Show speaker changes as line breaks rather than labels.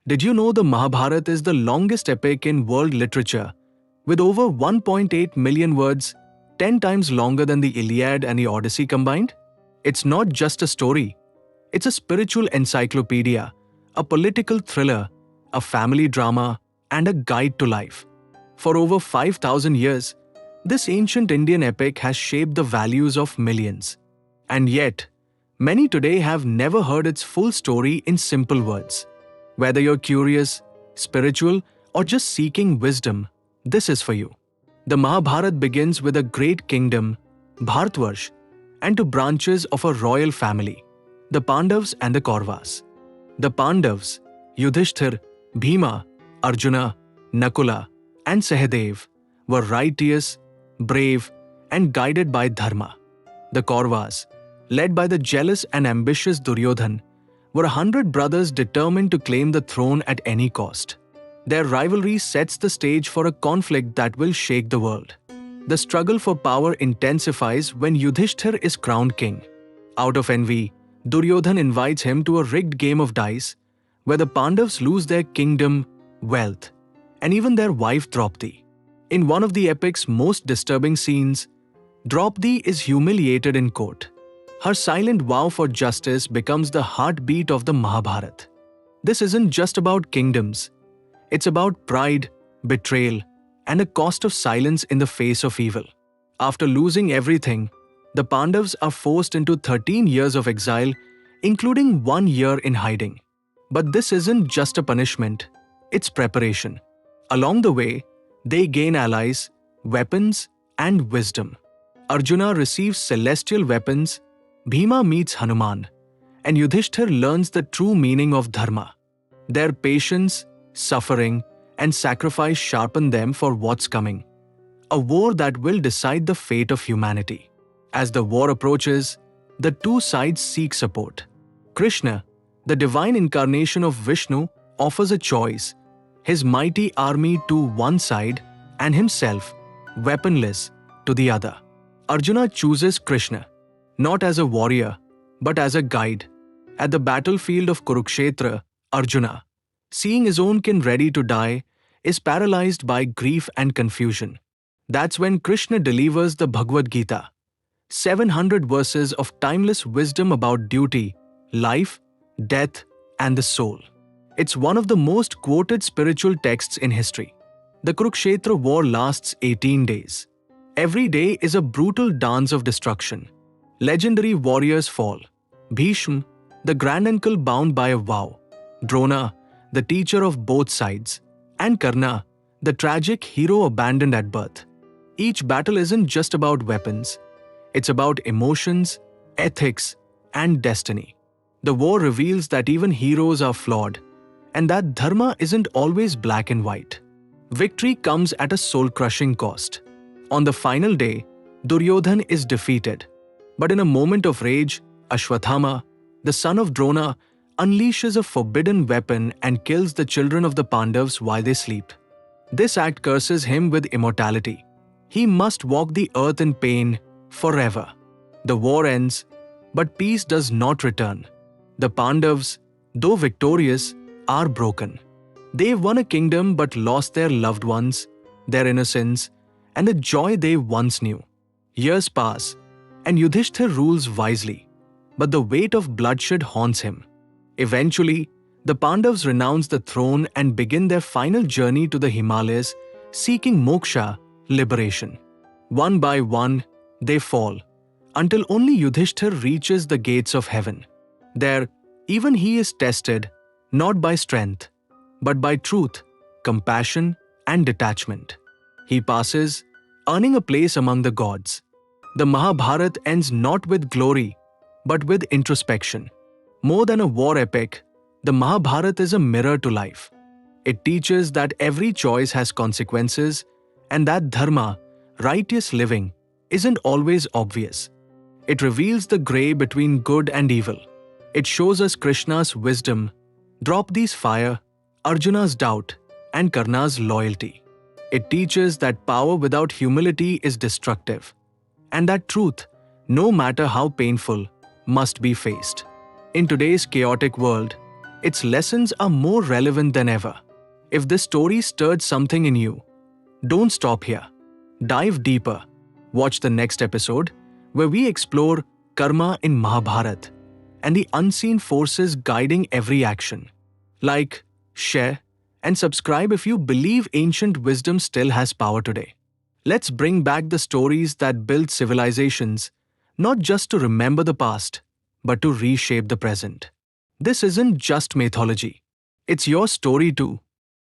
Did you know the Mahabharata is the longest epic in world literature, with over 1.8 million words, 10 times longer than the Iliad and the Odyssey combined? It's not just a story, it's a spiritual encyclopedia, a political thriller, a family drama, and a guide to life. For over 5,000 years, this ancient Indian epic has shaped the values of millions. And yet, many today have never heard its full story in simple words. Whether you're curious, spiritual, or just seeking wisdom, this is for you. The Mahabharata begins with a great kingdom, Bharatvarsh, and two branches of a royal family, the Pandavas and the Kauravas. The Pandavas, Yudhishthir, Bhima, Arjuna, Nakula, and Sahadev, were righteous, brave, and guided by dharma. The Kauravas, led by the jealous and ambitious Duryodhan, were 100 brothers determined to claim the throne at any cost. Their rivalry sets the stage for a conflict that will shake the world. The struggle for power intensifies when Yudhishthir is crowned king. Out of envy, Duryodhan invites him to a rigged game of dice where the Pandavas lose their kingdom, wealth, and even their wife Draupadi. In one of the epic's most disturbing scenes, Draupadi is humiliated in court. Her silent vow for justice becomes the heartbeat of the Mahabharata. This isn't just about kingdoms. It's about pride, betrayal, and a cost of silence in the face of evil. After losing everything, the Pandavas are forced into 13 years of exile, including 1 year in hiding. But this isn't just a punishment, it's preparation. Along the way, they gain allies, weapons, and wisdom. Arjuna receives celestial weapons, Bhima meets Hanuman, and Yudhishthir learns the true meaning of dharma. Their patience, suffering, and sacrifice sharpen them for what's coming, a war that will decide the fate of humanity. As the war approaches, the two sides seek support. Krishna, the divine incarnation of Vishnu, offers a choice: his mighty army to one side and himself, weaponless, to the other. Arjuna chooses Krishna, not as a warrior, but as a guide. At the battlefield of Kurukshetra, Arjuna, seeing his own kin ready to die, is paralyzed by grief and confusion. That's when Krishna delivers the Bhagavad Gita, 700 verses of timeless wisdom about duty, life, death, and the soul. It's one of the most quoted spiritual texts in history. The Kurukshetra war lasts 18 days. Every day is a brutal dance of destruction. Legendary warriors fall. Bhishma, the granduncle bound by a vow. Drona, the teacher of both sides. And Karna, the tragic hero abandoned at birth. Each battle isn't just about weapons. It's about emotions, ethics, and destiny. The war reveals that even heroes are flawed, and that dharma isn't always black and white. Victory comes at a soul-crushing cost. On the final day, Duryodhan is defeated. But in a moment of rage, Ashwathama, the son of Drona, unleashes a forbidden weapon and kills the children of the Pandavas while they sleep. This act curses him with immortality. He must walk the earth in pain forever. The war ends, but peace does not return. The Pandavas, though victorious, are broken. They've won a kingdom but lost their loved ones, their innocence, and the joy they once knew. Years pass, and Yudhishthir rules wisely, but the weight of bloodshed haunts him. Eventually, the Pandavas renounce the throne and begin their final journey to the Himalayas, seeking moksha, liberation. One by one, they fall, until only Yudhishthir reaches the gates of heaven. There, even he is tested, not by strength, but by truth, compassion, and detachment. He passes, earning a place among the gods. The Mahabharata ends not with glory, but with introspection. More than a war epic, the Mahabharata is a mirror to life. It teaches that every choice has consequences and that dharma, righteous living, isn't always obvious. It reveals the grey between good and evil. It shows us Krishna's wisdom, Draupadi's fire, Arjuna's doubt, and Karna's loyalty. It teaches that power without humility is destructive, and that truth, no matter how painful, must be faced. In today's chaotic world, its lessons are more relevant than ever. If this story stirred something in you, don't stop here. Dive deeper. Watch the next episode where we explore karma in Mahabharata and the unseen forces guiding every action. Like, share, and subscribe if you believe ancient wisdom still has power today. Let's bring back the stories that built civilizations, not just to remember the past, but to reshape the present. This isn't just mythology. It's your story too.